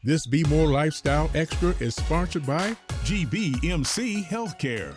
This BMORE Lifestyle Extra is sponsored by GBMC Healthcare.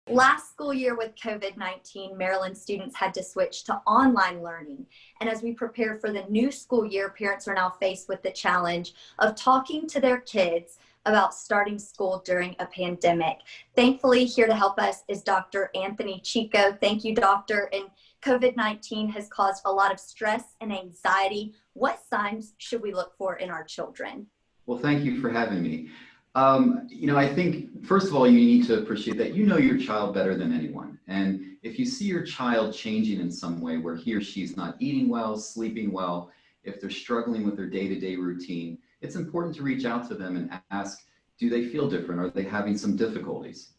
Last school year with COVID-19, Maryland students had to switch to online learning. And as we prepare for the new school year, parents are now faced with the challenge of talking to their kids about starting school during a pandemic. Thankfully, here to help us is Dr. Anthony Chico. Thank you, doctor. And COVID-19 has caused a lot of stress and anxiety. What signs should we look for in our children? Well, thank you for having me. I think, first of all, you need to appreciate that you know your child better than anyone. And if you see your child changing in some way where he or she's not eating well, sleeping well, if they're struggling with their day-to-day routine, it's important to reach out to them and ask, do they feel different? Are they having some difficulties?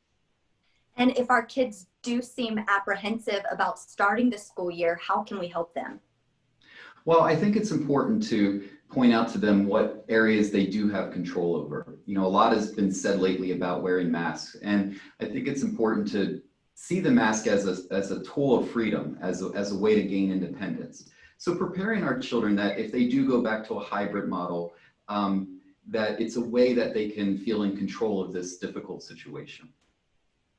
And if our kids do seem apprehensive about starting the school year, how can we help them? Well, I think it's important to point out to them what areas they do have control over. A lot has been said lately about wearing masks, and I think it's important to see the mask as a tool of freedom, as a way to gain independence. So preparing our children that if they do go back to a hybrid model, that it's a way that they can feel in control of this difficult situation.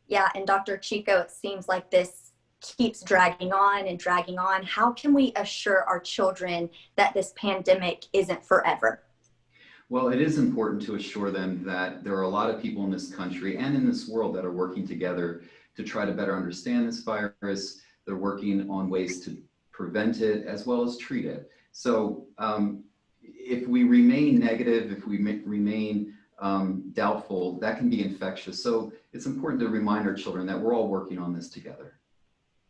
Yeah, and Dr. Chico, it seems like this keeps dragging on and dragging on. How can we assure our children that this pandemic isn't forever? Well, it is important to assure them that there are a lot of people in this country and in this world that are working together to try to better understand this virus. They're working on ways to prevent it as well as treat it. So if we remain negative, if we remain doubtful, that can be infectious. So it's important to remind our children that we're all working on this together.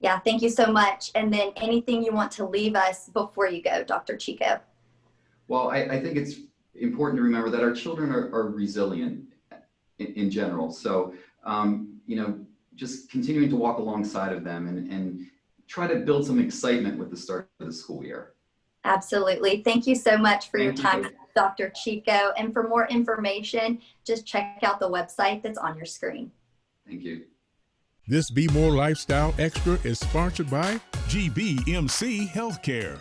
Yeah, thank you so much. And then anything you want to leave us before you go, Dr. Chico? Well, I think it's important to remember that our children are resilient in general. So, just continuing to walk alongside of them and try to build some excitement with the start of the school year. Absolutely. Thank you so much for your time, Dr. Chico. And for more information, just check out the website that's on your screen. Thank you. This BMORE Lifestyle Extra is sponsored by GBMC Healthcare.